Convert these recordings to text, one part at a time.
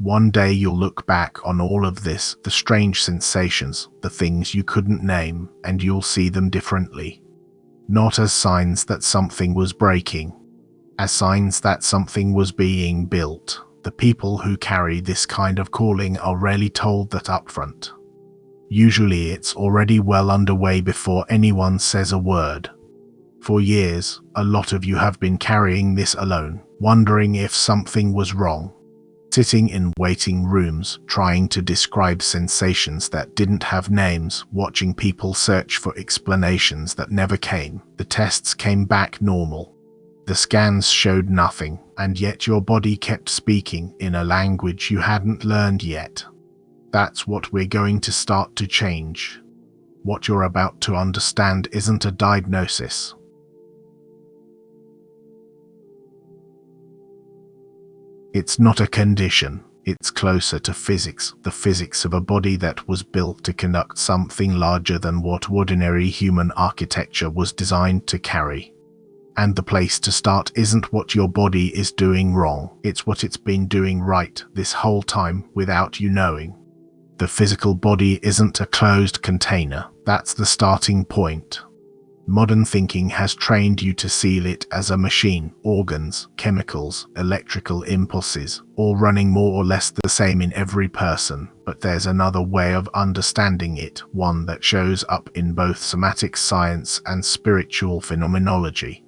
One day you'll look back on all of this, the strange sensations, the things you couldn't name, and you'll see them differently. Not as signs that something was breaking, as signs that something was being built. The people who carry this kind of calling are rarely told that upfront. Usually it's already well underway before anyone says a word. For years, a lot of you have been carrying this alone, wondering if something was wrong. Sitting in waiting rooms, trying to describe sensations that didn't have names, watching people search for explanations that never came. The tests came back normal. The scans showed nothing, and yet your body kept speaking in a language you hadn't learned yet. That's what we're going to start to change. What you're about to understand isn't a diagnosis. It's not a condition. It's closer to physics, the physics of a body that was built to conduct something larger than what ordinary human architecture was designed to carry. And the place to start isn't what your body is doing wrong, it's what it's been doing right this whole time without you knowing. The physical body isn't a closed container, that's the starting point. Modern thinking has trained you to see it as a machine, organs, chemicals, electrical impulses, all running more or less the same in every person, but there's another way of understanding it, one that shows up in both somatic science and spiritual phenomenology.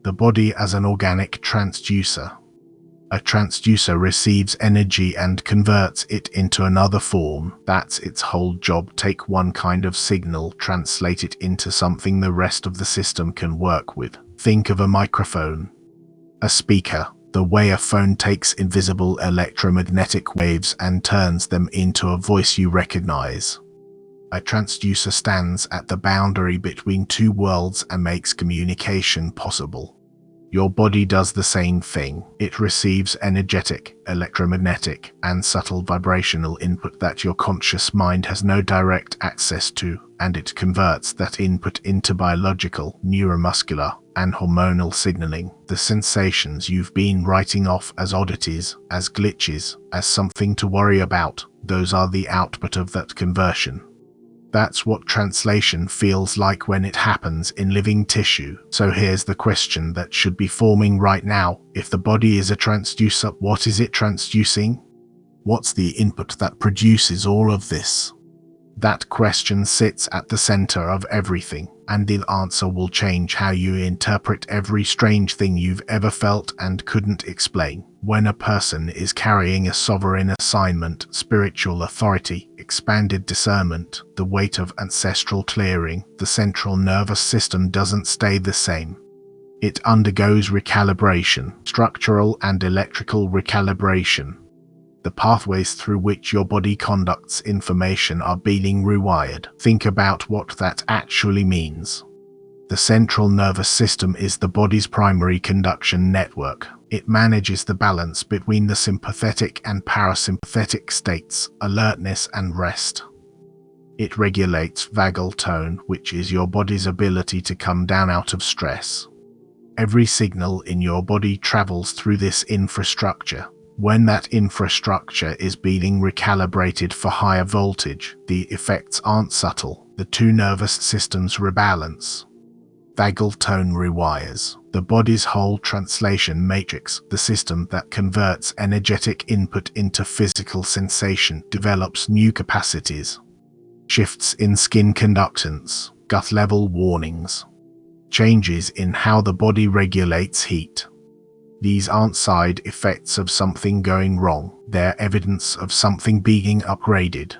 The body as an organic transducer. A transducer receives energy and converts it into another form. That's its whole job. Take one kind of signal, translate it into something the rest of the system can work with. Think of a microphone. A speaker. The way a phone takes invisible electromagnetic waves and turns them into a voice you recognize. A transducer stands at the boundary between two worlds and makes communication possible. Your body does the same thing. It receives energetic, electromagnetic, and subtle vibrational input that your conscious mind has no direct access to, and it converts that input into biological, neuromuscular, and hormonal signaling. The sensations you've been writing off as oddities, as glitches, as something to worry about, those are the output of that conversion. That's what translation feels like when it happens in living tissue. So here's the question that should be forming right now. If the body is a transducer, what is it transducing? What's the input that produces all of this? That question sits at the center of everything, and the answer will change how you interpret every strange thing you've ever felt and couldn't explain. When a person is carrying a sovereign assignment, spiritual authority, expanded discernment, the weight of ancestral clearing, the central nervous system doesn't stay the same. It undergoes recalibration, structural and electrical recalibration. The pathways through which your body conducts information are being rewired. Think about what that actually means. The central nervous system is the body's primary conduction network. It manages the balance between the sympathetic and parasympathetic states, alertness and rest. It regulates vagal tone, which is your body's ability to come down out of stress. Every signal in your body travels through this infrastructure. When that infrastructure is being recalibrated for higher voltage, the effects aren't subtle. The two nervous systems rebalance. Vagal tone rewires. The body's whole translation matrix, the system that converts energetic input into physical sensation, develops new capacities. Shifts in skin conductance, gut-level warnings. Changes in how the body regulates heat. These aren't side effects of something going wrong, they're evidence of something being upgraded.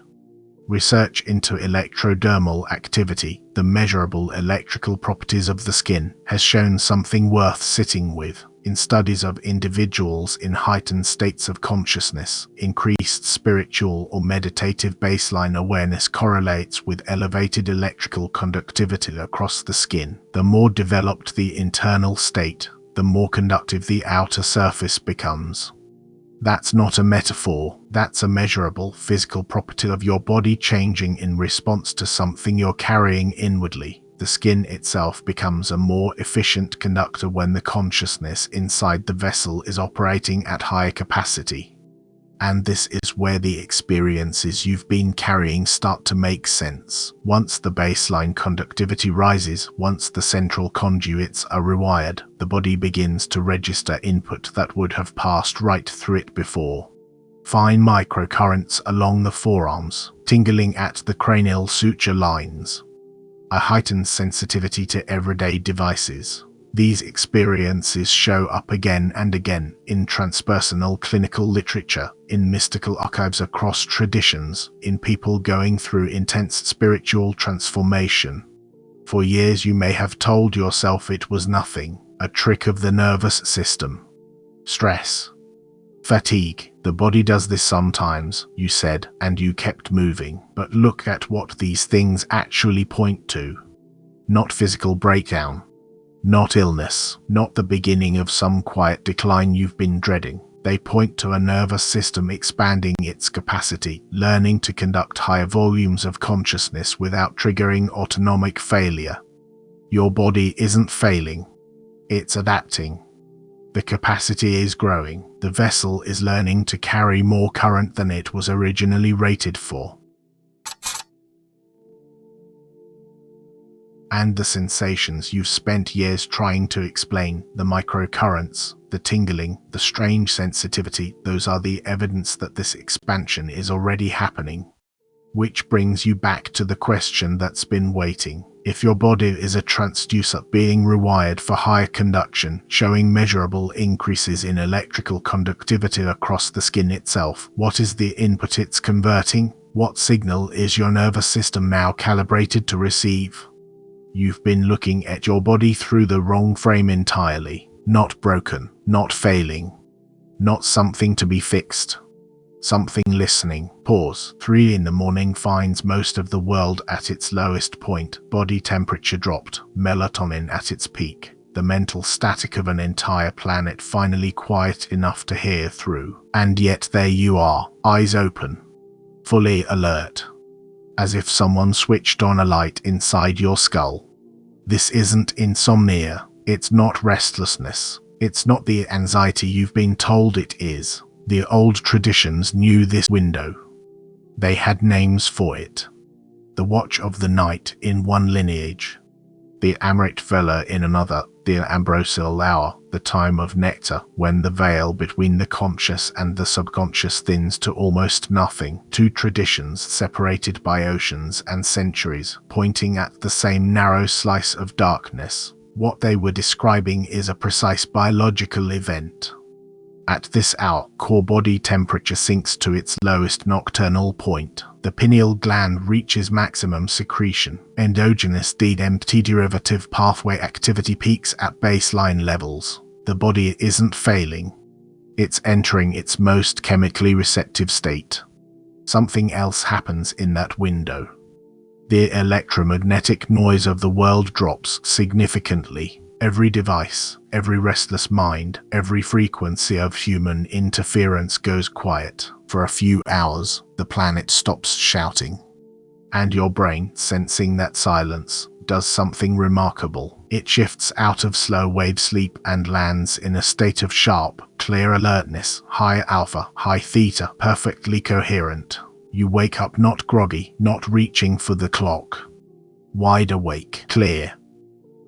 Research into electrodermal activity, the measurable electrical properties of the skin, has shown something worth sitting with. In studies of individuals in heightened states of consciousness, increased spiritual or meditative baseline awareness correlates with elevated electrical conductivity across the skin. The more developed the internal state, the more conductive the outer surface becomes. That's not a metaphor, that's a measurable physical property of your body changing in response to something you're carrying inwardly. The skin itself becomes a more efficient conductor when the consciousness inside the vessel is operating at higher capacity. And this is where the experiences you've been carrying start to make sense. Once the baseline conductivity rises, once the central conduits are rewired, the body begins to register input that would have passed right through it before. Fine microcurrents along the forearms, tingling at the cranial suture lines. A heightened sensitivity to everyday devices. These experiences show up again and again in transpersonal clinical literature, in mystical archives across traditions, in people going through intense spiritual transformation. For years you may have told yourself it was nothing, a trick of the nervous system. Stress. Fatigue. The body does this sometimes, you said, and you kept moving. But look at what these things actually point to. Not physical breakdown. Not illness, not the beginning of some quiet decline you've been dreading. They point to a nervous system expanding its capacity, learning to conduct higher volumes of consciousness without triggering autonomic failure. Your body isn't failing. It's adapting. The capacity is growing. The vessel is learning to carry more current than it was originally rated for. And the sensations you've spent years trying to explain, the microcurrents, the tingling, the strange sensitivity, those are the evidence that this expansion is already happening. Which brings you back to the question that's been waiting. If your body is a transducer being rewired for higher conduction, showing measurable increases in electrical conductivity across the skin itself, what is the input it's converting? What signal is your nervous system now calibrated to receive? You've been looking at your body through the wrong frame entirely. Not broken, not failing, not something to be fixed. Something listening. Pause. 3 in the morning finds most of the world at its lowest point. Body temperature dropped. Melatonin at its peak. The mental static of an entire planet finally quiet enough to hear through. And yet there you are, eyes open. Fully alert. As if someone switched on a light inside your skull. This isn't insomnia. It's not restlessness. It's not the anxiety you've been told it is. The old traditions knew this window. They had names for it. The watch of the night in one lineage. The Amrit Vela in another. The ambrosial hour, the time of nectar, when the veil between the conscious and the subconscious thins to almost nothing. Two traditions separated by oceans and centuries, pointing at the same narrow slice of darkness. What they were describing is a precise biological event. At this hour, core body temperature sinks to its lowest nocturnal point. The pineal gland reaches maximum secretion. Endogenous DMT derivative pathway activity peaks at baseline levels. The body isn't failing. It's entering its most chemically receptive state. Something else happens in that window. The electromagnetic noise of the world drops significantly. Every device, every restless mind, every frequency of human interference goes quiet. For a few hours, the planet stops shouting. And your brain, sensing that silence, does something remarkable. It shifts out of slow wave sleep and lands in a state of sharp, clear alertness, high alpha, high theta, perfectly coherent. You wake up not groggy, not reaching for the clock. Wide awake, clear,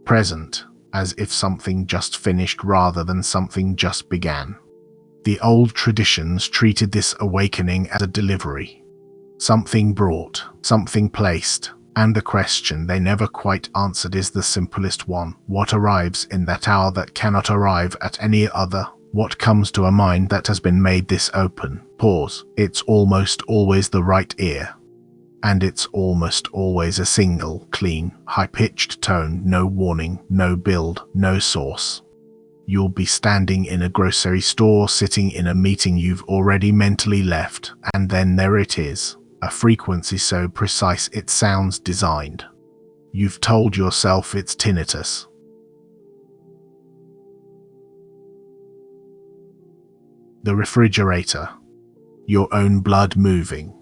present. As if something just finished rather than something just began. The old traditions treated this awakening as a delivery. Something brought, something placed, and the question they never quite answered is the simplest one. What arrives in that hour that cannot arrive at any other? What comes to a mind that has been made this open? Pause. It's almost always the right ear. And it's almost always a single, clean, high-pitched tone, no warning, no build, no source. You'll be standing in a grocery store, sitting in a meeting you've already mentally left, and then there it is, a frequency so precise it sounds designed. You've told yourself it's tinnitus. The refrigerator. Your own blood moving.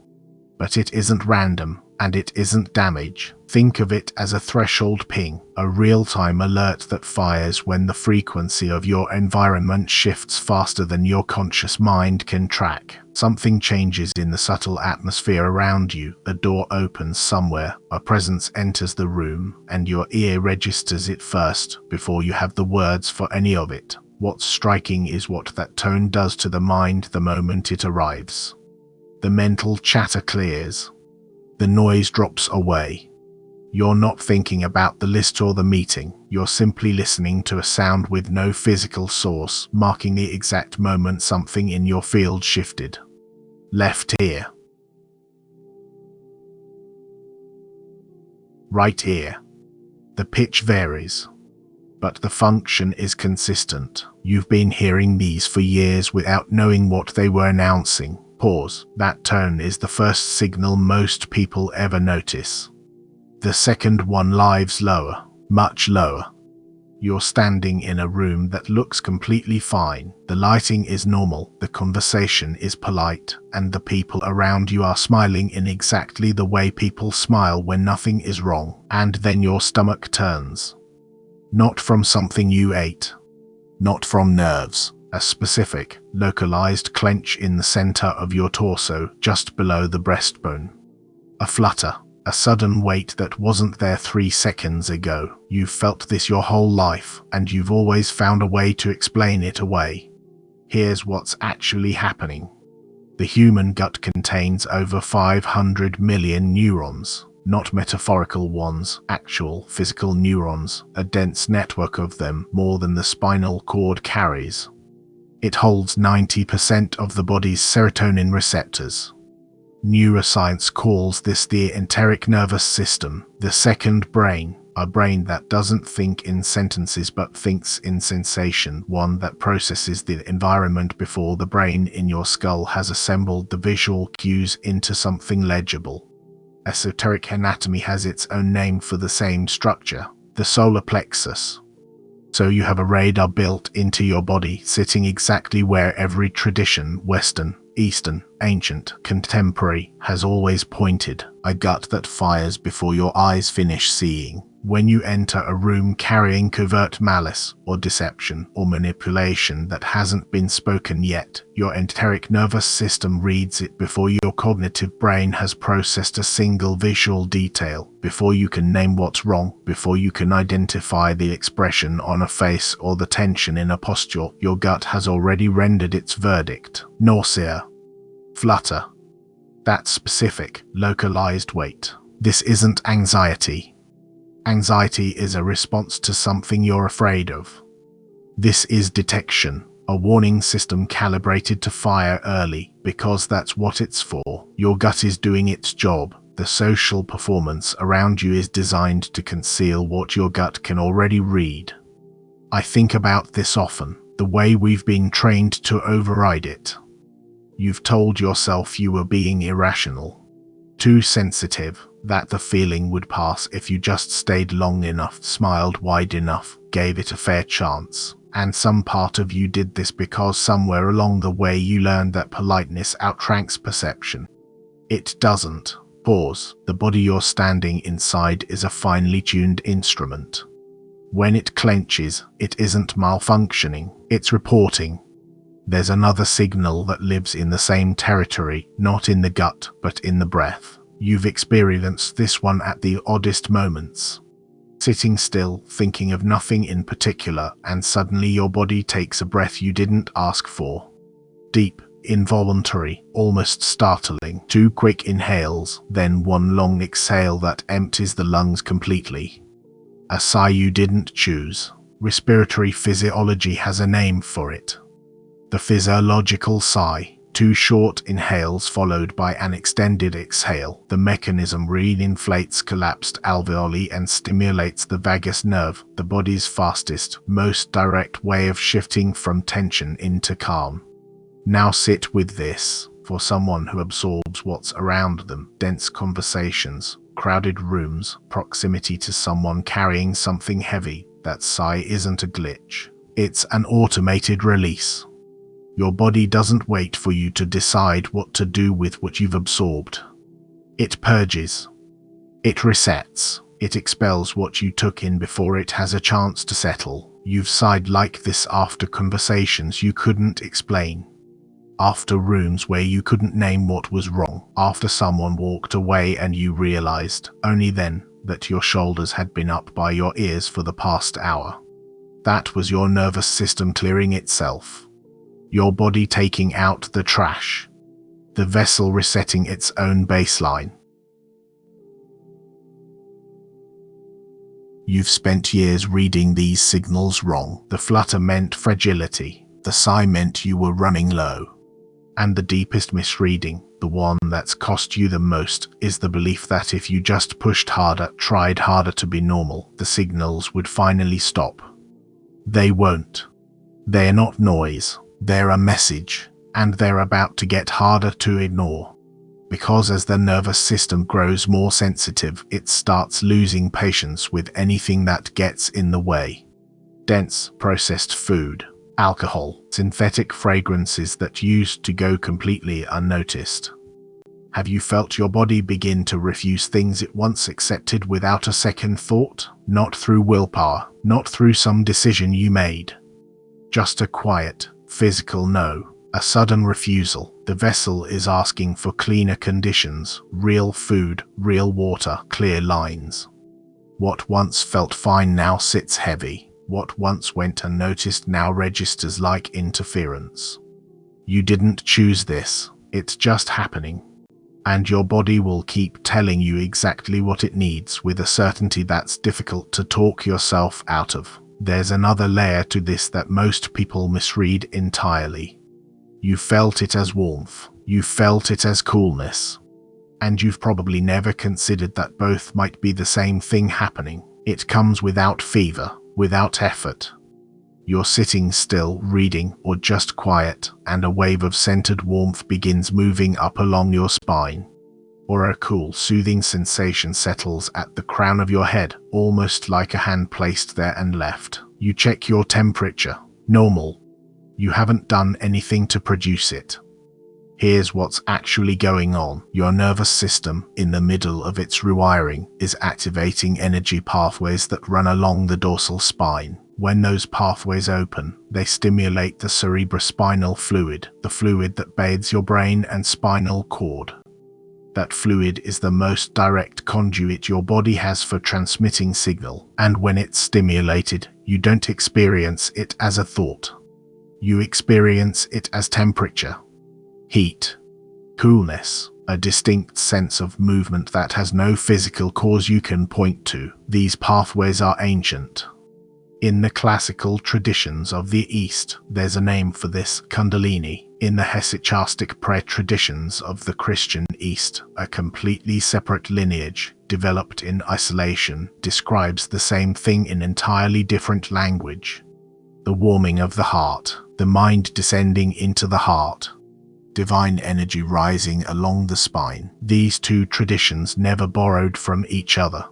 But it isn't random, and it isn't damage. Think of it as a threshold ping, a real-time alert that fires when the frequency of your environment shifts faster than your conscious mind can track. Something changes in the subtle atmosphere around you, a door opens somewhere, a presence enters the room, and your ear registers it first, before you have the words for any of it. What's striking is what that tone does to the mind the moment it arrives. The mental chatter clears. The noise drops away. You're not thinking about the list or the meeting, you're simply listening to a sound with no physical source, marking the exact moment something in your field shifted. Left ear. Right ear. The pitch varies, but the function is consistent. You've been hearing these for years without knowing what they were announcing. Pause. That tone is the first signal most people ever notice. The second one lives lower, much lower. You're standing in a room that looks completely fine. The lighting is normal, the conversation is polite, and the people around you are smiling in exactly the way people smile when nothing is wrong. And then your stomach turns. Not from something you ate. Not from nerves. A specific, localized clench in the center of your torso, just below the breastbone. A flutter. A sudden weight that wasn't there 3 seconds ago. You've felt this your whole life, and you've always found a way to explain it away. Here's what's actually happening. The human gut contains over 500 million neurons, not metaphorical ones, actual physical neurons, a dense network of them, more than the spinal cord carries. It holds 90% of the body's serotonin receptors. Neuroscience calls this the enteric nervous system, the second brain, a brain that doesn't think in sentences but thinks in sensation, one that processes the environment before the brain in your skull has assembled the visual cues into something legible. Esoteric anatomy has its own name for the same structure, the solar plexus. So you have a radar built into your body, sitting exactly where every tradition, Western, Eastern, ancient, contemporary, has always pointed, a gut that fires before your eyes finish seeing. When you enter a room carrying covert malice, or deception, or manipulation that hasn't been spoken yet, your enteric nervous system reads it before your cognitive brain has processed a single visual detail, before you can name what's wrong, before you can identify the expression on a face or the tension in a posture. Your gut has already rendered its verdict. Nausea. Flutter. That specific, localized weight. This isn't anxiety. Anxiety is a response to something you're afraid of. This is detection, a warning system calibrated to fire early, because that's what it's for. Your gut is doing its job. The social performance around you is designed to conceal what your gut can already read. I think about this often, the way we've been trained to override it. You've told yourself you were being irrational, too sensitive, that the feeling would pass if you just stayed long enough, smiled wide enough, gave it a fair chance. And some part of you did this because somewhere along the way you learned that politeness outranks perception. It doesn't. Pause. The body you're standing inside is a finely tuned instrument. When it clenches, it isn't malfunctioning, it's reporting. There's another signal that lives in the same territory, not in the gut, but in the breath. You've experienced this one at the oddest moments. Sitting still, thinking of nothing in particular, and suddenly your body takes a breath you didn't ask for. Deep, involuntary, almost startling. 2 quick inhales, then 1 long exhale that empties the lungs completely. A sigh you didn't choose. Respiratory physiology has a name for it. The physiological sigh. 2 short inhales followed by an extended exhale. The mechanism re-inflates collapsed alveoli and stimulates the vagus nerve, the body's fastest, most direct way of shifting from tension into calm. Now sit with this. For someone who absorbs what's around them, dense conversations, crowded rooms, proximity to someone carrying something heavy, that sigh isn't a glitch. It's an automated release. Your body doesn't wait for you to decide what to do with what you've absorbed. It purges. It resets. It expels what you took in before it has a chance to settle. You've sighed like this after conversations you couldn't explain, after rooms where you couldn't name what was wrong, after someone walked away and you realized, only then, that your shoulders had been up by your ears for the past hour. That was your nervous system clearing itself. Your body taking out the trash. The vessel resetting its own baseline. You've spent years reading these signals wrong. The flutter meant fragility. The sigh meant you were running low. And the deepest misreading, the one that's cost you the most, is the belief that if you just pushed harder, tried harder to be normal, the signals would finally stop. They won't. They're not noise. They're a message, and they're about to get harder to ignore. Because as the nervous system grows more sensitive, it starts losing patience with anything that gets in the way. Dense, processed food, alcohol, synthetic fragrances that used to go completely unnoticed. Have you felt your body begin to refuse things it once accepted without a second thought? Not through willpower, not through some decision you made. Just a quiet, physical no. A sudden refusal. The vessel is asking for cleaner conditions, real food, real water, clear lines. What once felt fine now sits heavy. What once went unnoticed now registers like interference. You didn't choose this. It's just happening. And your body will keep telling you exactly what it needs with a certainty that's difficult to talk yourself out of. There's another layer to this that most people misread entirely. You felt it as warmth, you felt it as coolness, and you've probably never considered that both might be the same thing happening. It comes without fever, without effort. You're sitting still, reading, or just quiet, and a wave of scented warmth begins moving up along your spine. Or a cool, soothing sensation settles at the crown of your head, almost like a hand placed there and left. You check your temperature. Normal. You haven't done anything to produce it. Here's what's actually going on. Your nervous system, in the middle of its rewiring, is activating energy pathways that run along the dorsal spine. When those pathways open, they stimulate the cerebrospinal fluid, the fluid that bathes your brain and spinal cord. That fluid is the most direct conduit your body has for transmitting signal, and when it's stimulated, you don't experience it as a thought. You experience it as temperature, heat, coolness, a distinct sense of movement that has no physical cause you can point to. These pathways are ancient. In the classical traditions of the East, there's a name for this, Kundalini. In the Hesychastic prayer traditions of the Christian East, a completely separate lineage, developed in isolation, describes the same thing in entirely different language. The warming of the heart, the mind descending into the heart, divine energy rising along the spine. These two traditions never borrowed from each other.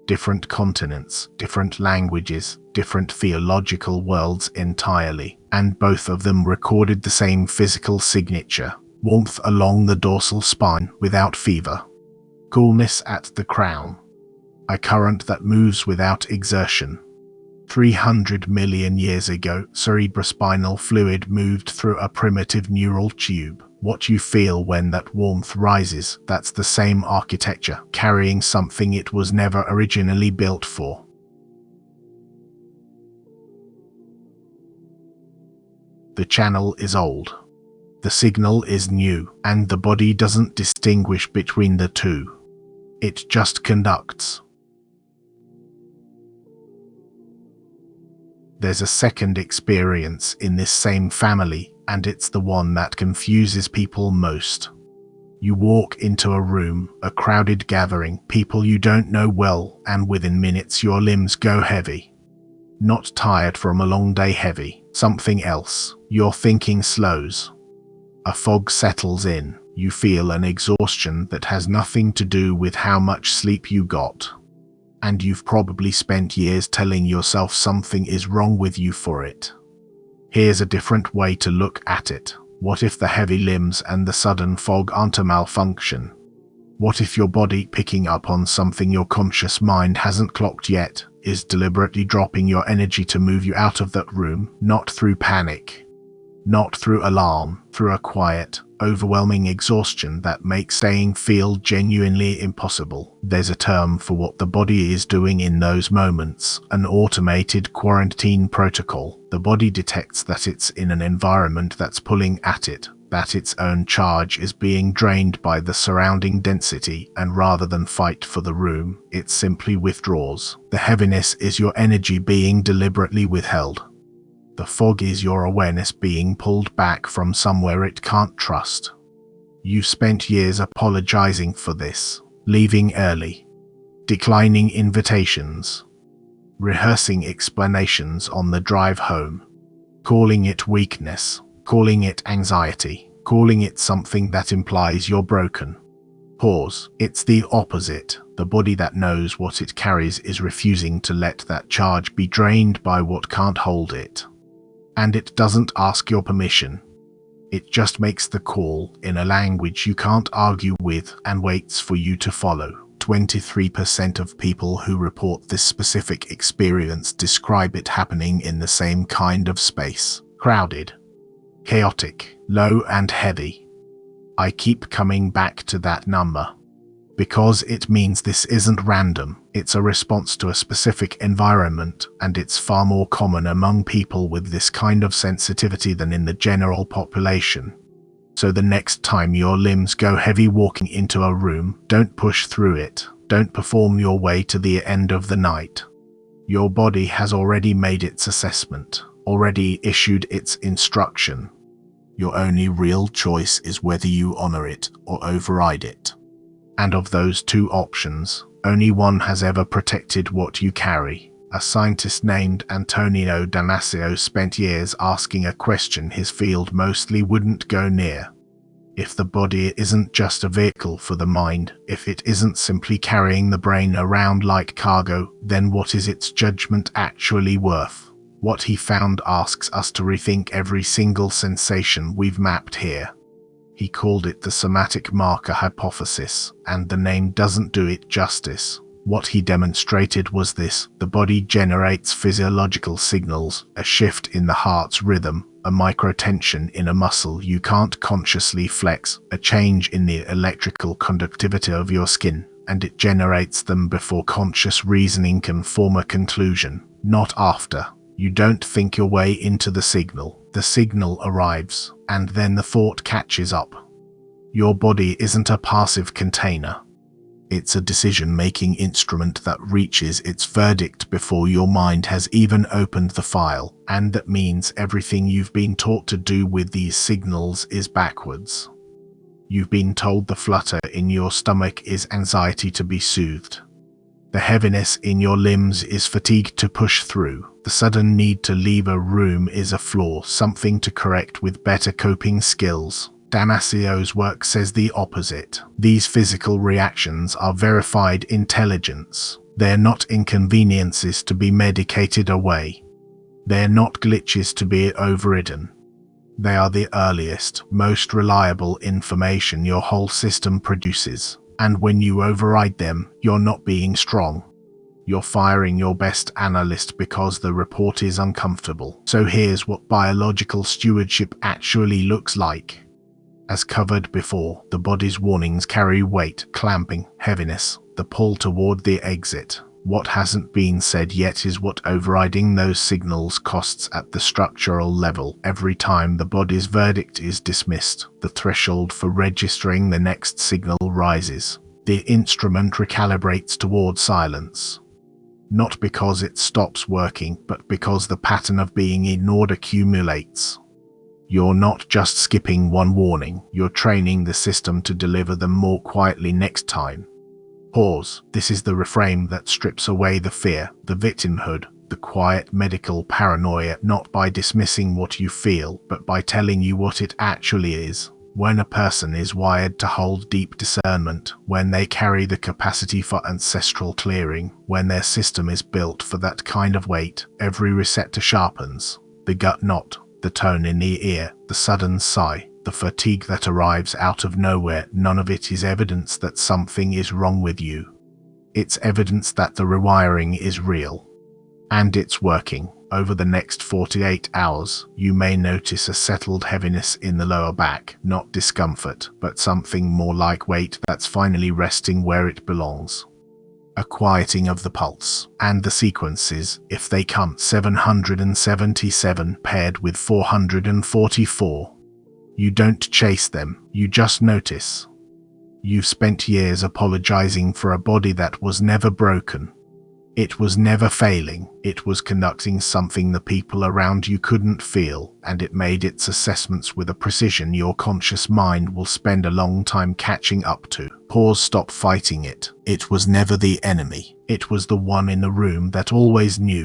Different continents, different languages, different theological worlds entirely, and both of them recorded the same physical signature: warmth along the dorsal spine without fever, coolness at the crown, a current that moves without exertion. 300 million years ago, cerebrospinal fluid moved through a primitive neural tube. What you feel when that warmth rises, that's the same architecture, carrying something it was never originally built for. The channel is old. The signal is new, and the body doesn't distinguish between the two. It just conducts. There's a second experience in this same family, and it's the one that confuses people most. You walk into a room, a crowded gathering, people you don't know well, and within minutes your limbs go heavy. Not tired from a long day, heavy. Something else. Your thinking slows. A fog settles in. You feel an exhaustion that has nothing to do with how much sleep you got. And you've probably spent years telling yourself something is wrong with you for it. Here's a different way to look at it. What if the heavy limbs and the sudden fog aren't a malfunction? What if your body, picking up on something your conscious mind hasn't clocked yet, is deliberately dropping your energy to move you out of that room, not through panic, not through alarm, through a quiet, overwhelming exhaustion that makes staying feel genuinely impossible? There's a term for what the body is doing in those moments, an automated quarantine protocol. The body detects that it's in an environment that's pulling at it, that its own charge is being drained by the surrounding density, and rather than fight for the room, it simply withdraws. The heaviness is your energy being deliberately withheld. The fog is your awareness being pulled back from somewhere it can't trust. You've spent years apologizing for this, leaving early, declining invitations, rehearsing explanations on the drive home, calling it weakness, calling it anxiety, calling it something that implies you're broken. Pause. It's the opposite. The body that knows what it carries is refusing to let that charge be drained by what can't hold it. And it doesn't ask your permission. It just makes the call in a language you can't argue with and waits for you to follow. 23% of people who report this specific experience describe it happening in the same kind of space. Crowded, chaotic, low and heavy. I keep coming back to that number because it means this isn't random. It's a response to a specific environment, and it's far more common among people with this kind of sensitivity than in the general population. So the next time your limbs go heavy walking into a room, don't push through it. Don't perform your way to the end of the night. Your body has already made its assessment, already issued its instruction. Your only real choice is whether you honor it or override it. And of those two options, only one has ever protected what you carry. A scientist named Antonio Damasio spent years asking a question his field mostly wouldn't go near. If the body isn't just a vehicle for the mind, if it isn't simply carrying the brain around like cargo, then what is its judgment actually worth? What he found asks us to rethink every single sensation we've mapped here. He called it the somatic marker hypothesis, and the name doesn't do it justice. What he demonstrated was this: the body generates physiological signals, a shift in the heart's rhythm, a microtension in a muscle you can't consciously flex, a change in the electrical conductivity of your skin, and it generates them before conscious reasoning can form a conclusion, not after. You don't think your way into the signal arrives, and then the thought catches up. Your body isn't a passive container. It's a decision-making instrument that reaches its verdict before your mind has even opened the file, and that means everything you've been taught to do with these signals is backwards. You've been told the flutter in your stomach is anxiety to be soothed. The heaviness in your limbs is fatigue to push through. The sudden need to leave a room is a flaw, something to correct with better coping skills. Damasio's work says the opposite. These physical reactions are verified intelligence. They're not inconveniences to be medicated away. They're not glitches to be overridden. They are the earliest, most reliable information your whole system produces. And when you override them, you're not being strong. You're firing your best analyst because the report is uncomfortable. So here's what biological stewardship actually looks like. As covered before, the body's warnings carry weight, clamping, heaviness, the pull toward the exit. What hasn't been said yet is what overriding those signals costs at the structural level. Every time the body's verdict is dismissed, the threshold for registering the next signal rises. The instrument recalibrates toward silence. Not because it stops working, but because the pattern of being ignored accumulates. You're not just skipping one warning, you're training the system to deliver them more quietly next time. Pause. This is the reframe that strips away the fear, the victimhood, the quiet medical paranoia, not by dismissing what you feel, but by telling you what it actually is. When a person is wired to hold deep discernment, when they carry the capacity for ancestral clearing, when their system is built for that kind of weight, every receptor sharpens. The gut knot, the tone in the ear, the sudden sigh, the fatigue that arrives out of nowhere, none of it is evidence that something is wrong with you. It's evidence that the rewiring is real. And it's working. Over the next 48 hours, you may notice a settled heaviness in the lower back, not discomfort, but something more like weight that's finally resting where it belongs. A quieting of the pulse, and the sequences, if they come, 777 paired with 444. You don't chase them, you just notice. You've spent years apologizing for a body that was never broken. It was never failing, it was conducting something the people around you couldn't feel, and it made its assessments with a precision your conscious mind will spend a long time catching up to. Pause, stop fighting it. It was never the enemy. It was the one in the room that always knew.